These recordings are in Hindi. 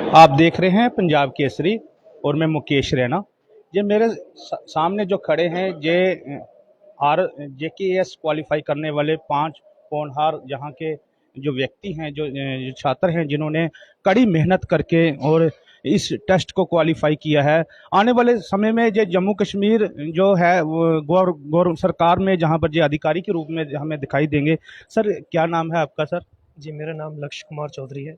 आप देख रहे हैं पंजाब केसरी और मैं मुकेश रैना। ये मेरे सामने जो खड़े हैं ये आर JKS क्वालिफाई करने वाले 5 होनहार यहाँ के जो व्यक्ति हैं, जो छात्र हैं जिन्होंने कड़ी मेहनत करके और इस टेस्ट को क्वालिफाई किया है। आने वाले समय में ये जम्मू कश्मीर जो है वो गौर सरकार में जहाँ पर ये अधिकारी के रूप में हमें दिखाई देंगे। सर, क्या नाम है आपका सर? जी, मेरा नाम लक्ष्य कुमार चौधरी है।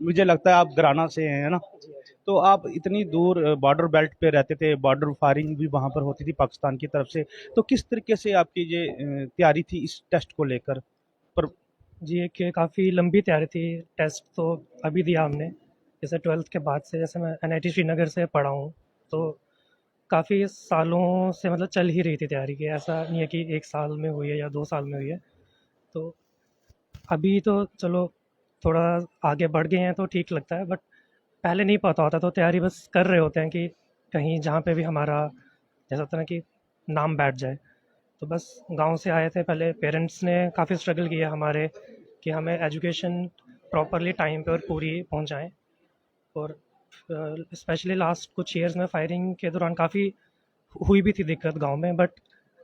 मुझे लगता है आप घराना से हैं, है ना? जी, जी। तो आप इतनी दूर बॉर्डर बेल्ट पे रहते थे, बॉर्डर फायरिंग भी वहाँ पर होती थी पाकिस्तान की तरफ से। तो किस तरीके से आपकी ये तैयारी थी इस टेस्ट को लेकर? पर जी, एक काफ़ी लंबी तैयारी थी। टेस्ट तो अभी दिया हमने, जैसे 12th के बाद से। जैसे मैं NIT श्रीनगर से पढ़ा हूँ, तो काफ़ी सालों से मतलब चल ही रही थी तैयारी की। ऐसा नहीं है कि 1 साल में हुई है या 2 साल में हुई है। तो अभी तो चलो थोड़ा आगे बढ़ गए हैं तो ठीक लगता है, बट पहले नहीं पता होता, तो तैयारी बस कर रहे होते हैं कि कहीं जहाँ पे भी हमारा जैसा होता है ना कि नाम बैठ जाए। तो बस गाँव से आए थे, पहले पेरेंट्स ने काफ़ी स्ट्रगल किया हमारे कि हमें एजुकेशन प्रॉपरली टाइम पे और पूरी पहुंचाएं। और स्पेशली लास्ट कुछ ईयर्स में फायरिंग के दौरान काफ़ी हुई भी थी दिक्कत गांव में, बट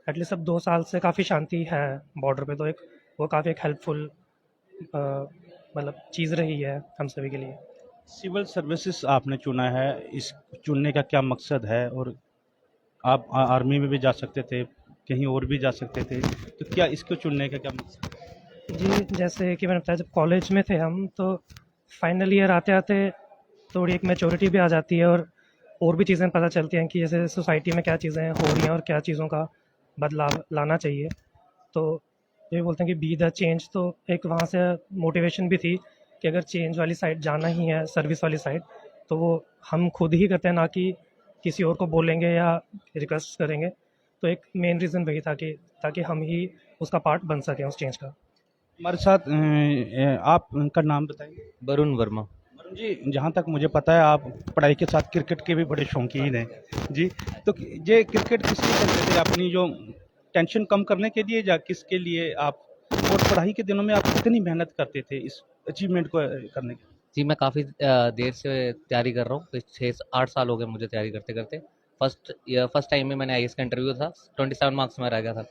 एटलीस्ट अब 2 साल से काफ़ी शांति है बॉर्डर पे। तो एक वो काफ़ी एक हेल्पफुल मतलब चीज़ रही है हम सभी के लिए। सिविल सर्विसेज आपने चुना है, इस चुनने का क्या मकसद है? और आप आर्मी में भी जा सकते थे, कहीं और भी जा सकते थे, तो क्या इसको चुनने का क्या मकसद? जी, जैसे कि मैंने बताया, जब कॉलेज में थे हम तो फाइनल ईयर आते आते थोड़ी एक मैच्योरिटी भी आ जाती है, और भी चीज़ें पता चलती हैं कि जैसे सोसाइटी में क्या चीज़ें हो रही हैं और क्या चीज़ों का बदलाव लाना चाहिए। तो ये बोलते हैं कि बी द चेंज। तो एक वहाँ से मोटिवेशन भी थी कि अगर चेंज वाली साइड जाना ही है, सर्विस वाली साइड, तो वो हम खुद ही करते हैं, ना कि किसी और को बोलेंगे या रिक्वेस्ट करेंगे। तो एक मेन रीज़न वही था कि ताकि हम ही उसका पार्ट बन सकें उस चेंज का। हमारे साथ आप उनका नाम बताएंगे? वरुण वर्मा। वरुण जी, जहाँ तक मुझे पता है आप पढ़ाई के साथ क्रिकेट के भी बड़े शौकीन हैं जी। तो ये क्रिकेट किस लिए खेलते थे? अपनी जो टेंशन कम करने के लिए या किसके लिए आप? और पढ़ाई के दिनों में आप कितनी मेहनत करते थे इस अचीवमेंट को करने के? जी, मैं काफ़ी देर से तैयारी कर रहा हूँ। 6-8 साल हो गए मुझे तैयारी करते करते। फर्स्ट टाइम में मैंने IAS का इंटरव्यू था, 27 मार्क्स में रह गया था।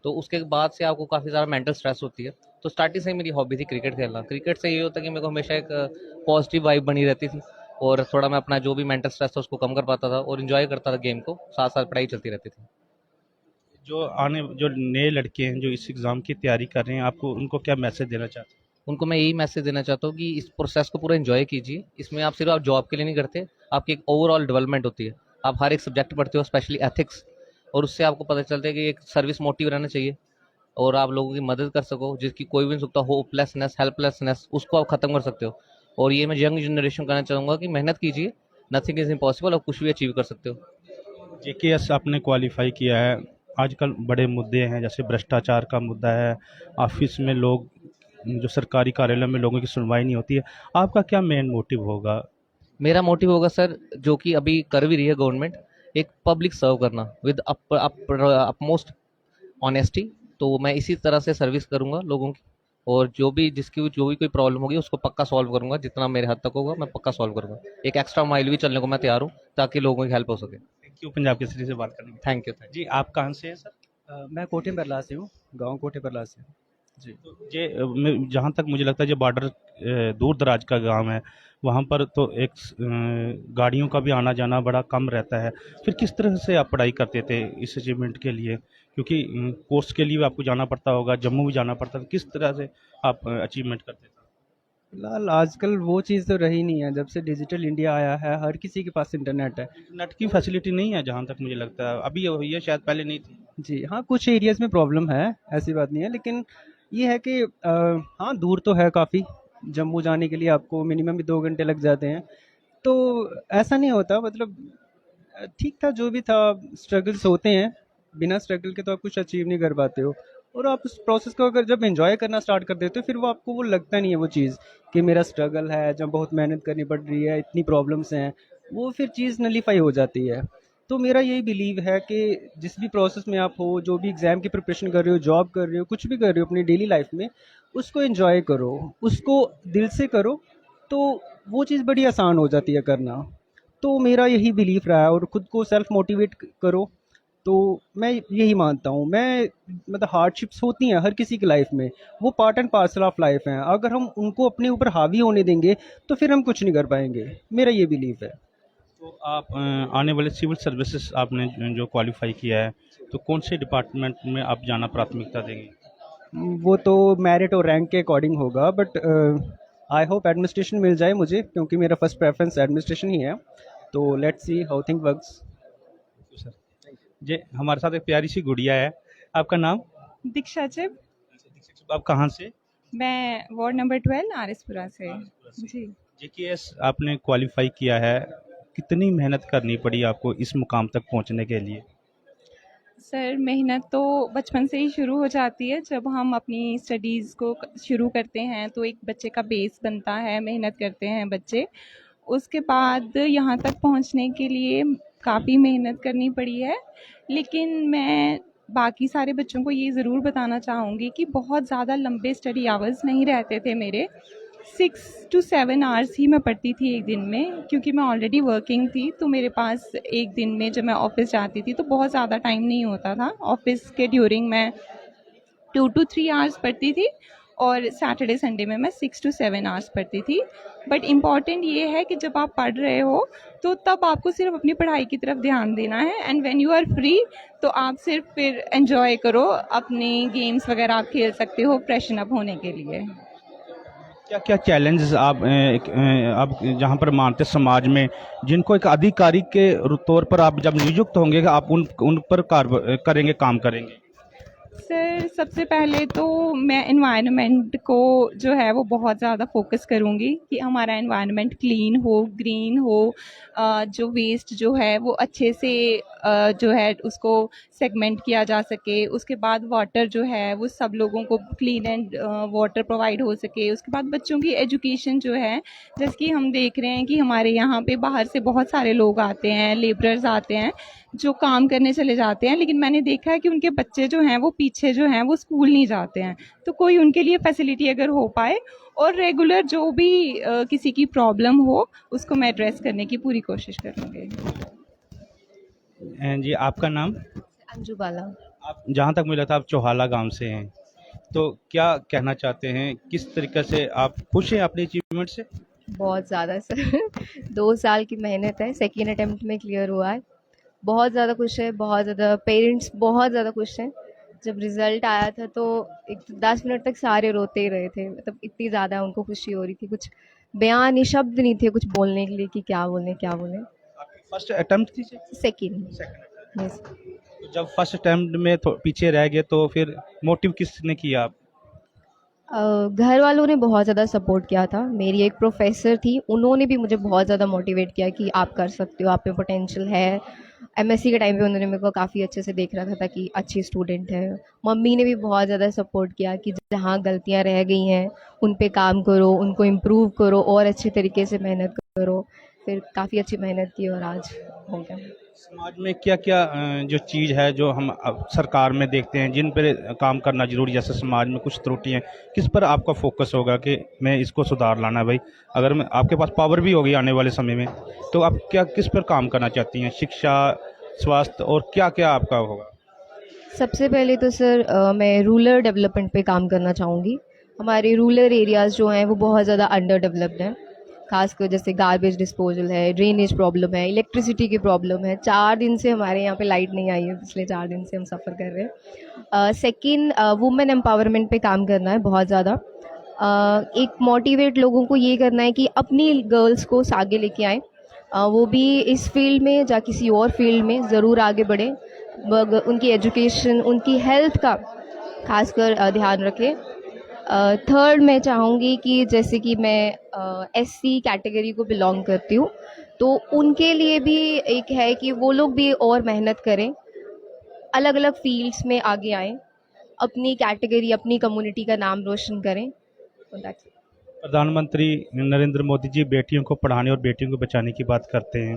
तो उसके बाद से आपको काफ़ी ज़्यादा मेंटल स्ट्रेस होती है। तो स्टार्टिंग से ही मेरी हॉबी थी क्रिकेट खेलना। क्रिकेट से ये होता है कि मेरे को हमेशा एक पॉजिटिव वाइब बनी रहती थी, और थोड़ा मैं अपना जो भी मेंटल स्ट्रेस था उसको कम कर पाता था और इन्जॉय करता था गेम को, साथ साथ पढ़ाई चलती रहती थी। जो नए लड़के हैं जो इस एग्ज़ाम की तैयारी कर रहे हैं, आपको उनको क्या मैसेज देना चाहते हैं? उनको मैं यही मैसेज देना चाहता हूँ कि इस प्रोसेस को पूरा एंजॉय कीजिए। इसमें आप सिर्फ आप जॉब के लिए नहीं करते, आपकी एक ओवरऑल डेवलपमेंट होती है। आप हर एक सब्जेक्ट पढ़ते हो, स्पेशली एथिक्स, और उससे आपको पता चलता है कि एक सर्विस मोटिव रहना चाहिए और आप लोगों की मदद कर सको, जिसकी कोई भी नहीं सकता। होपलेसनेस, हेल्पलेसनेस, उसको आप खत्म कर सकते हो। और ये मैं यंग जनरेशन कहना चाहूँगा कि मेहनत कीजिए, नथिंग इज इम्पॉसिबल, आप कुछ भी अचीव कर सकते हो। JKS आपने क्वालिफाई किया है। आजकल बड़े मुद्दे हैं, जैसे भ्रष्टाचार का मुद्दा है, ऑफिस में लोग, जो सरकारी कार्यालय में लोगों की सुनवाई नहीं होती है। आपका क्या मेन मोटिव होगा? मेरा मोटिव होगा सर, जो कि अभी कर भी रही है गवर्नमेंट, एक पब्लिक सर्व करना विद अपमोस्ट ऑनेस्टी। तो मैं इसी तरह से सर्विस करूंगा लोगों की, और जो भी कोई प्रॉब्लम होगी उसको पक्का सॉल्व करूंगा। जितना मेरे हद तक होगा मैं पक्का सॉल्व करूंगा। एक एक्स्ट्रा माइल भी चलने को मैं तैयार हूँ, ताकि लोगों की हेल्प हो सके। थैंक यू पंजाब केसरी से बात करने के थैंक यू, लिए। थैंक जी, आप कहाँ से हैं सर? मैं कोठे परला से हूँ, गाँव कोठे परला से। जी। तो ये जहाँ तक मुझे लगता है जो बॉर्डर दूर दराज का गांव है, वहाँ पर तो एक गाड़ियों का भी आना जाना बड़ा कम रहता है। फिर किस तरह से आप पढ़ाई करते थे इस अचीवमेंट के लिए? क्योंकि कोर्स के लिए भी आपको जाना पड़ता होगा, जम्मू भी जाना पड़ता था। किस तरह से आप अचीवमेंट करते थे? फिलहाल आजकल वो चीज़ तो रही नहीं है, जब से डिजिटल इंडिया आया है हर किसी के पास इंटरनेट है। इंटरनेट की फैसिलिटी नहीं है जहाँ तक मुझे लगता है, अभी हुई है, शायद पहले नहीं थी। जी हाँ, कुछ एरियाज़ में प्रॉब्लम है, ऐसी बात नहीं है, लेकिन ये है कि हाँ, दूर तो है काफ़ी। जम्मू जाने के लिए आपको मिनिमम भी 2 घंटे लग जाते हैं। तो ऐसा नहीं होता, मतलब ठीक था जो भी था। स्ट्रगल्स होते हैं, बिना स्ट्रगल के तो आप कुछ अचीव नहीं कर पाते हो। और आप उस प्रोसेस को अगर जब एंजॉय करना स्टार्ट कर देते हो, फिर वो आपको वो लगता नहीं है वो चीज़ कि मेरा स्ट्रगल है, जब बहुत मेहनत करनी पड़ रही है, इतनी प्रॉब्लम्स हैं, वो फिर चीज़ नलीफाई हो जाती है। तो मेरा यही बिलीव है कि जिस भी प्रोसेस में आप हो, जो भी एग्ज़ाम की प्रिपरेशन कर रहे हो, जॉब कर रहे हो, कुछ भी कर रहे हो अपनी डेली लाइफ में, उसको एंजॉय करो, उसको दिल से करो। तो वो चीज़ बड़ी आसान हो जाती है करना। तो मेरा यही बिलीफ रहा है, और खुद को सेल्फ मोटिवेट करो। तो मैं यही मानता हूँ मैं, मतलब हार्डशिप्स होती हैं हर किसी की लाइफ में, वो part and parcel of life हैं। अगर हम उनको अपने ऊपर हावी होने देंगे तो फिर हम कुछ नहीं कर पाएंगे, मेरा ये बिलीफ है। तो आप आने वाले सिविल सर्विसेज आपने जो क्वालिफाई किया है, तो कौन से डिपार्टमेंट में आप जाना प्राथमिकता देंगे? वो तो मेरिट और रैंक के अकॉर्डिंग होगा, बट आई होप एडमिनिस्ट्रेशन मिल जाए मुझे, क्योंकि मेरा फर्स्ट प्रेफरेंस एडमिनिस्ट्रेशन ही है। तो let's see how thing works. Sir ji, हमारे साथ एक प्यारी सी गुड़िया है, आपका नाम? दीक्षा चिब। आप कहाँ से? मैं वार्ड नंबर 12 आरएसपुरा से। जी। जेकेएस आपने क्वालिफाई किया है, कितनी मेहनत करनी पड़ी आपको इस मुकाम तक पहुंचने के लिए? सर मेहनत तो बचपन से ही शुरू हो जाती है। जब हम अपनी स्टडीज़ को शुरू करते हैं तो एक बच्चे का बेस बनता है, मेहनत करते हैं बच्चे। उसके बाद यहाँ तक पहुँचने के लिए काफ़ी मेहनत करनी पड़ी है। लेकिन मैं बाकी सारे बच्चों को ये ज़रूर बताना चाहूँगी कि बहुत ज़्यादा लंबे स्टडी आवर्स नहीं रहते थे मेरे। 6 टू 7 आवर्स ही मैं पढ़ती थी एक दिन में, क्योंकि मैं ऑलरेडी वर्किंग थी। तो मेरे पास एक दिन में जब मैं ऑफ़िस जाती थी तो बहुत ज़्यादा टाइम नहीं होता था। ऑफ़िस के ड्यूरिंग मैं 2 टू 3 आवर्स पढ़ती थी, और सैटरडे संडे में मैं 6 टू 7 आवर्स पढ़ती थी। बट इम्पॉर्टेंट ये है कि जब आप पढ़ रहे हो तो तब आपको सिर्फ अपनी पढ़ाई की तरफ ध्यान देना है, and when you are free तो आप सिर्फ फिर एंजॉय करो, अपने गेम्स वगैरह आप खेल सकते हो फ्रेशन अप होने के लिए। क्या क्या चैलेंजेस आप जहाँ पर मानते समाज में, जिनको एक आधिकारिक के तौर पर आप जब नियुक्त होंगे आप उन पर करेंगे, काम करेंगे? सर सबसे पहले तो मैं एनवायरनमेंट को जो है वो बहुत ज़्यादा फोकस करूँगी कि हमारा एनवायरनमेंट क्लीन हो, ग्रीन हो, जो वेस्ट जो है वो अच्छे से जो है उसको सेगमेंट किया जा सके। उसके बाद वाटर जो है वो सब लोगों को क्लीन एंड वाटर प्रोवाइड हो सके। उसके बाद बच्चों की एजुकेशन जो है, जैसे कि हम देख रहे हैं कि हमारे यहाँ पे बाहर से बहुत सारे लोग आते हैं, लेबरर्स आते हैं जो काम करने चले जाते हैं, लेकिन मैंने देखा है कि उनके बच्चे जो हैं वो पीछे जो हैं वो स्कूल नहीं जाते हैं। तो कोई उनके लिए फैसिलिटी अगर हो पाए, और रेगुलर जो भी किसी की प्रॉब्लम हो उसको मैं एड्रेस करने की पूरी कोशिश करूँगी। जी, आपका नाम? अंजू बाला। आप जहाँ तक मिला था आप चौहाला गांव से हैं, तो क्या कहना चाहते हैं, किस तरीके से आप खुश हैं अपने अचीवमेंट से? बहुत ज़्यादा सर 2 साल की मेहनत है, सेकेंड अटेम्प्ट में क्लियर हुआ है। बहुत ज़्यादा खुश है, बहुत ज़्यादा पेरेंट्स बहुत ज़्यादा खुश हैं। जब रिज़ल्ट आया था तो 10 मिनट तक सारे रोते ही रहे थे, मतलब इतनी ज़्यादा उनको खुशी हो रही थी, कुछ बयान नहीं, शब्द नहीं थे कुछ बोलने के लिए कि क्या बोलें क्या बोलें। आपकी फर्स्ट अटेम्प्ट थी? सेकेंड। सेकंड। यस। तो जब फर्स्ट अटेम्प्ट में पीछे रह गए तो फिर मोटिव किसने किया आप? घर वालों ने बहुत ज़्यादा सपोर्ट किया था। मेरी एक प्रोफ़ेसर थी, उन्होंने भी मुझे बहुत ज़्यादा मोटिवेट किया कि आप कर सकते हो, आप में पोटेंशियल है। एमएससी के टाइम पे उन्होंने मेरे को काफ़ी अच्छे से देख रखा था कि अच्छी स्टूडेंट है। मम्मी ने भी बहुत ज़्यादा सपोर्ट किया कि जहाँ गलतियाँ रह गई हैं, उन पे काम करो, उनको इम्प्रूव करो और अच्छे तरीके से मेहनत करो। फिर काफ़ी अच्छी मेहनत की और आज हो गया। समाज में क्या क्या जो चीज़ है जो हम अब सरकार में देखते हैं जिन पर काम करना जरूरी, जैसे समाज में कुछ त्रुटियाँ, किस पर आपका फोकस होगा कि मैं इसको सुधार लाना है भाई? अगर मैं आपके पास पावर भी होगी आने वाले समय में, तो आप क्या किस पर काम करना चाहती हैं? शिक्षा, स्वास्थ्य, और क्या क्या आपका होगा? सबसे पहले तो सर मैं रूरल डेवलपमेंट पे काम करना चाहूँगी। हमारे रूरल एरियाज़ जो हैं वो बहुत ज़्यादा अंडर डेवलप्ड हैं, खासकर जैसे गार्बेज डिस्पोजल है, ड्रेनेज प्रॉब्लम है, इलेक्ट्रिसिटी की प्रॉब्लम है। 4 दिन से हमारे यहाँ पे लाइट नहीं आई है, पिछले 4 दिन से हम सफ़र कर रहे हैं। सेकेंड, वुमेन एम्पावरमेंट पे काम करना है बहुत ज़्यादा। एक मोटिवेट लोगों को ये करना है कि अपनी गर्ल्स को आगे लेके आएँ, वो भी इस फील्ड में या किसी और फील्ड में ज़रूर आगे बढ़ें। उनकी एजुकेशन, उनकी हेल्थ का खासकर ध्यान रखें। थर्ड, मैं चाहूँगी कि जैसे कि मैं एससी कैटेगरी को बिलोंग करती हूँ, तो उनके लिए भी एक है कि वो लोग भी और मेहनत करें, अलग अलग फील्ड्स में आगे आएँ, अपनी कैटेगरी, अपनी कम्युनिटी का नाम रोशन करें। So that's it. प्रधानमंत्री नरेंद्र मोदी जी बेटियों को पढ़ाने और बेटियों को बचाने की बात करते हैं,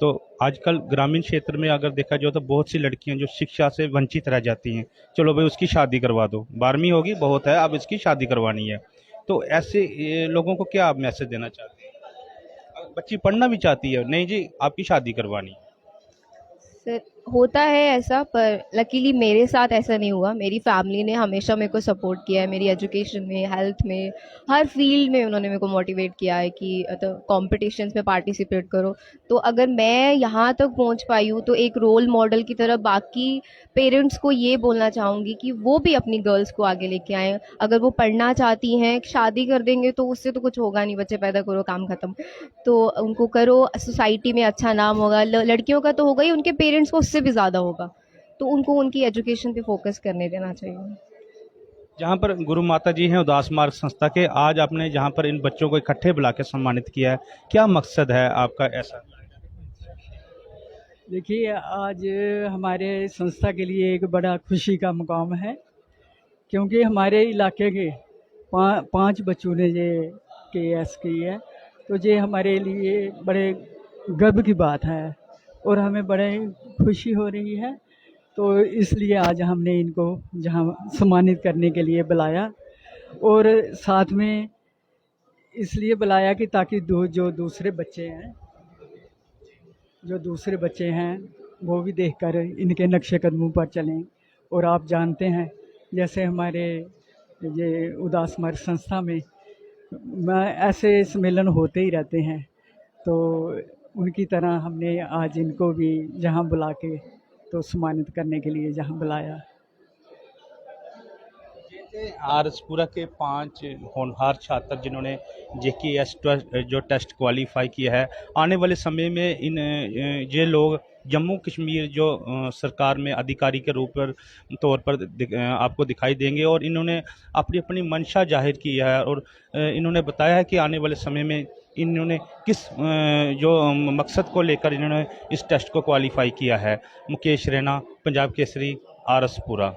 तो आजकल ग्रामीण क्षेत्र में अगर देखा जाए तो बहुत सी लड़कियां जो शिक्षा से वंचित रह जाती हैं। चलो भाई उसकी शादी करवा दो, 12वीं होगी बहुत है, अब इसकी शादी करवानी है। तो ऐसे लोगों को क्या आप मैसेज देना चाहते हैं? बच्ची पढ़ना भी चाहती है, नहीं जी आपकी शादी करवानी है। सर होता है ऐसा, पर लकीली मेरे साथ ऐसा नहीं हुआ। मेरी फैमिली ने हमेशा मेरे को सपोर्ट किया है, मेरी एजुकेशन में, हेल्थ में, हर फील्ड में उन्होंने मेरे को मोटिवेट किया है कि तो कॉम्पिटिशन्स में पार्टिसिपेट करो। तो अगर मैं यहाँ तक पहुँच पाई हूँ तो एक रोल मॉडल की तरह बाकी पेरेंट्स को ये बोलना चाहूँगी कि वो भी अपनी गर्ल्स को आगे लेके आएँ। अगर वो पढ़ना चाहती हैं, शादी कर देंगे तो उससे तो कुछ होगा नहीं, बच्चे पैदा करो काम ख़त्म। तो उनको करो, सोसाइटी में अच्छा नाम होगा, लड़कियों का तो होगा ही, उनके पेरेंट्स को उससे भी ज़्यादा होगा। तो उनको उनकी एजुकेशन पे फोकस करने देना चाहिए। जहाँ पर गुरु माता जी हैं उदास मार्ग संस्था के, आज आपने जहाँ पर इन बच्चों को इकट्ठे बुला के सम्मानित किया है, क्या मकसद है आपका ऐसा? देखिए, आज हमारे संस्था के लिए एक बड़ा खुशी का मुकाम है, क्योंकि हमारे इलाके के 5 बच्चों ने ये KS की है। तो ये हमारे लिए बड़े गर्व की बात है और हमें बड़े खुशी हो रही है। तो इसलिए आज हमने इनको जहाँ सम्मानित करने के लिए बुलाया, और साथ में इसलिए बुलाया कि ताकि जो दूसरे बच्चे हैं वो भी देखकर इनके नक्शे कदमों पर चलें। और आप जानते हैं, जैसे हमारे ये उदास मार्ग संस्था में ऐसे सम्मेलन होते ही रहते हैं, तो उनकी तरह हमने आज इनको भी जहां बुला के तो सम्मानित करने के लिए जहां बुलाया। आरएसपुरा के 5 होनहार छात्र जिन्होंने JKS जो टेस्ट क्वालिफाई किया है, आने वाले समय में इन ये लोग जम्मू कश्मीर जो सरकार में अधिकारी के रूप पर तौर पर आपको दिखाई देंगे। और इन्होंने अपनी अपनी मंशा जाहिर की है और इन्होंने बताया है कि आने वाले समय में इन्होंने किस जो मकसद को लेकर इन्होंने इस टेस्ट को क्वालिफाई किया है। मुकेश रैना, पंजाब केसरी, आरएसपुरा।